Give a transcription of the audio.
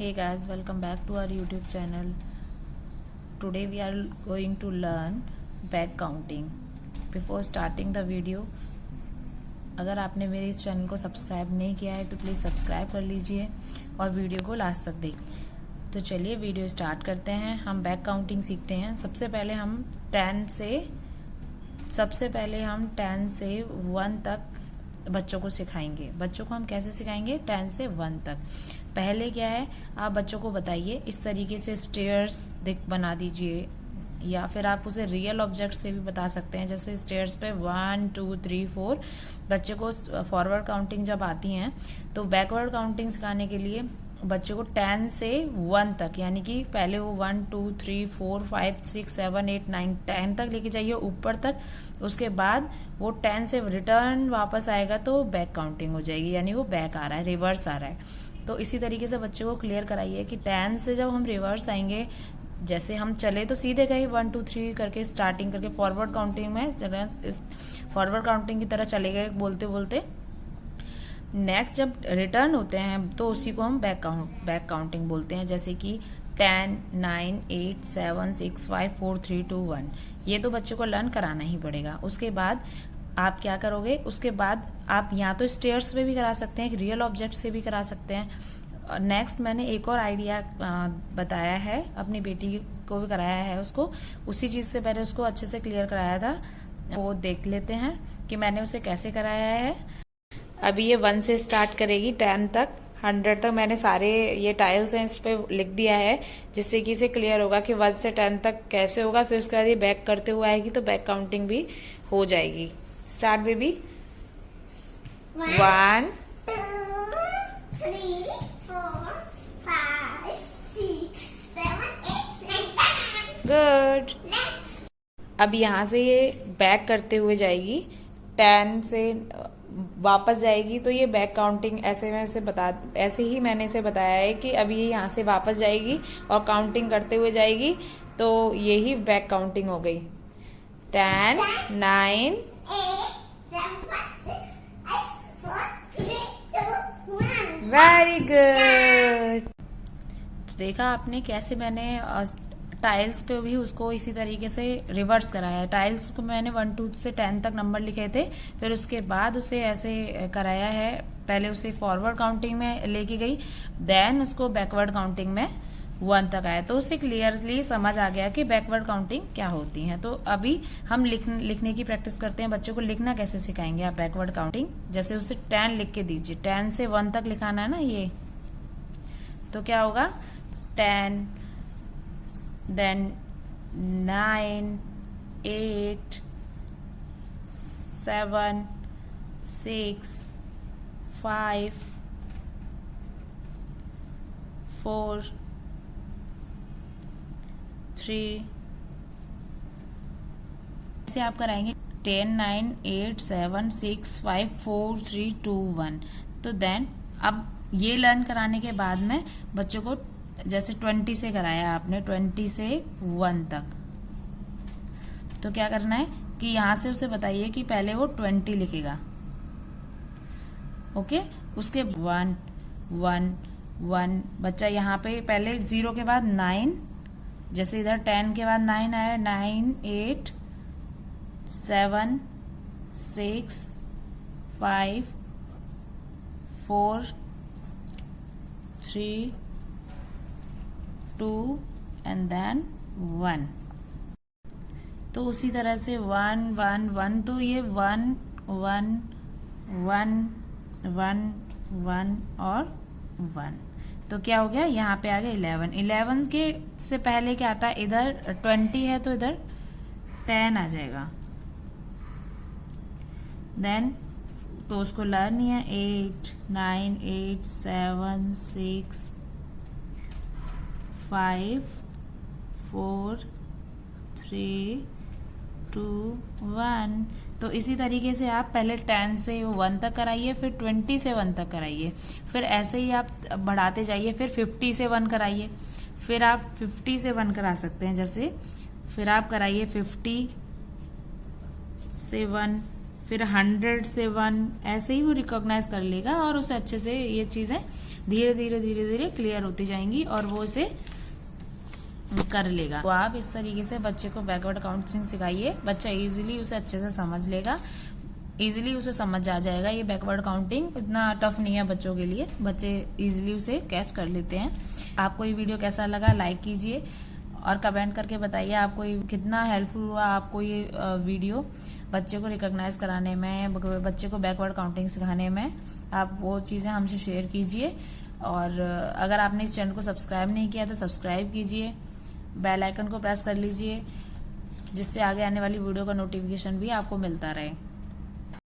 Hey guys, welcome back to our YouTube channel. Today we are going to learn back counting. Before starting the video, अगर आपने मेरे इस channel को subscribe नहीं किया है तो प्लीज़ सब्सक्राइब कर लीजिए और वीडियो को लास्ट तक देखिए। तो चलिए वीडियो स्टार्ट करते हैं। हम बैक काउंटिंग सीखते हैं। सबसे पहले हम 10 से 1 तक बच्चों को सिखाएंगे। बच्चों को हम कैसे सिखाएंगे? 10 से 1 तक। पहले क्या है, आप बच्चों को बताइए इस तरीके से स्टेयर्स बना दीजिए, या फिर आप उसे रियल ऑब्जेक्ट से भी बता सकते हैं। जैसे स्टेयर्स पे 1 2 3 4। बच्चे को फॉरवर्ड काउंटिंग जब आती हैं तो बैकवर्ड काउंटिंग सिखाने के लिए बच्चे को 10 से 1 तक, यानी कि पहले वो 1 2 3 4 5 6 7 8 9 10 तक लेके जाइए ऊपर तक। उसके बाद वो 10 से रिटर्न वापस आएगा तो बैक काउंटिंग हो जाएगी, यानी वो बैक आ रहा है, रिवर्स आ रहा है। तो इसी तरीके से बच्चे को क्लियर कराइए कि 10 से जब हम रिवर्स आएंगे, जैसे हम चले तो सीधे गए 1 2 3 करके स्टार्टिंग करके फॉरवर्ड काउंटिंग में इस फॉरवर्ड काउंटिंग की तरह चले गए बोलते बोलते। नेक्स्ट जब रिटर्न होते हैं तो उसी को हम बैक काउंटिंग बोलते हैं। जैसे कि 10 9 8 7 6 5 4 3 2 1। ये तो बच्चों को लर्न कराना ही पड़ेगा। उसके बाद आप क्या करोगे? उसके बाद आप या तो स्टेयर्स पे भी करा सकते हैं, रियल ऑब्जेक्ट से भी करा सकते हैं। नेक्स्ट मैंने एक और आइडिया बताया है, अपनी बेटी को भी कराया है उसको। उसी चीज से पहले उसको अच्छे से क्लियर कराया था, वो देख लेते हैं कि मैंने उसे कैसे कराया है। अभी ये 1 से स्टार्ट करेगी 10 तक, 100 तक मैंने सारे ये टाइल्स हैं इस पे लिख दिया है, जिससे कि इसे क्लियर होगा कि 1 से 10 तक कैसे होगा। फिर उसके बाद ये बैक करते हुए आएगी तो बैक काउंटिंग भी हो जाएगी। Start baby. 1 2 3 4 5 6 7 8 9 10। गुड। अब यहाँ से ये बैक करते हुए जाएगी, 10 से वापस जाएगी तो ये बैक काउंटिंग ऐसे ही मैंने इसे बताया है कि अभी ये यहाँ से वापस जाएगी और काउंटिंग करते हुए जाएगी, तो यही बैक काउंटिंग हो गई। 10 9 वेरी गुड। तो देखा आपने कैसे मैंने टाइल्स पे भी उसको इसी तरीके से रिवर्स कराया है। टाइल्स को मैंने 1 2 से 10 तक नंबर लिखे थे, फिर उसके बाद उसे ऐसे कराया है। पहले उसे फॉरवर्ड काउंटिंग में लेके गई, देन उसको बैकवर्ड काउंटिंग में 1 तक आया, तो उसे क्लियरली समझ आ गया कि बैकवर्ड काउंटिंग क्या होती है। तो अभी हम लिखने की प्रैक्टिस करते हैं। बच्चों को लिखना कैसे सिखाएंगे आप बैकवर्ड काउंटिंग? जैसे उसे 10 लिख के दीजिए, 10 से 1 तक लिखाना है ना ये, तो क्या होगा? 10 then 9 8 7 6 5 4 3। ऐसे आप कराएंगे 10 9 8 7 6 5 4 3 2 1। तो देन अब ये लर्न कराने के बाद में बच्चों को जैसे 20 से कराया आपने, 20 से 1 तक, तो क्या करना है कि यहां से उसे बताइए कि पहले वो 20 लिखेगा। ओके, उसके 1 1 1 बच्चा यहाँ पे पहले 0 के बाद 9, जैसे इधर 10 के बाद 9 आया, 9 8 7 6 5 4 3 2 एंड देन 1। तो उसी तरह से 1 1 1, तो ये 1 1 1 1 1 और 1, तो क्या हो गया? यहाँ पे आ गया 11। 11 के से पहले क्या आता है? इधर 20 है तो इधर 10 आ जाएगा। देन तो उसको लर्न ही है 8 9 8 7 6 5 4 3 2 1। तो इसी तरीके से आप पहले 10 से 1 तक कराइए, फिर 20 से 1 तक कराइए, फिर ऐसे ही आप बढ़ाते जाइए, फिर 50 से 1 कराइए, फिर आप 50 से 1 करा सकते हैं। जैसे फिर आप कराइए 50 से 1, फिर 100 से 1 ऐसे ही वो रिकॉग्नाइज कर लेगा और उसे अच्छे से ये चीजें धीरे धीरे क्लियर होती जाएंगी और वो इसे कर लेगा। तो आप इस तरीके से बच्चे को बैकवर्ड काउंटिंग सिखाइए, बच्चा इजीली उसे अच्छे से समझ लेगा, इजीली उसे समझ आ जाएगा। ये बैकवर्ड काउंटिंग इतना टफ नहीं है बच्चों के लिए, बच्चे इजीली उसे कैच कर लेते हैं। आपको ये वीडियो कैसा लगा लाइक कीजिए और कमेंट करके बताइए आपको कितना हेल्पफुल हुआ आपको ये वीडियो बच्चे को रिकॉग्नाइज कराने में, बच्चे को बैकवर्ड काउंटिंग सिखाने में। आप वो चीजें हमसे शेयर कीजिए और अगर आपने इस चैनल को सब्सक्राइब नहीं किया तो सब्सक्राइब कीजिए, बेल आइकन को प्रेस कर लीजिए जिससे आगे आने वाली वीडियो का नोटिफिकेशन भी आपको मिलता रहे।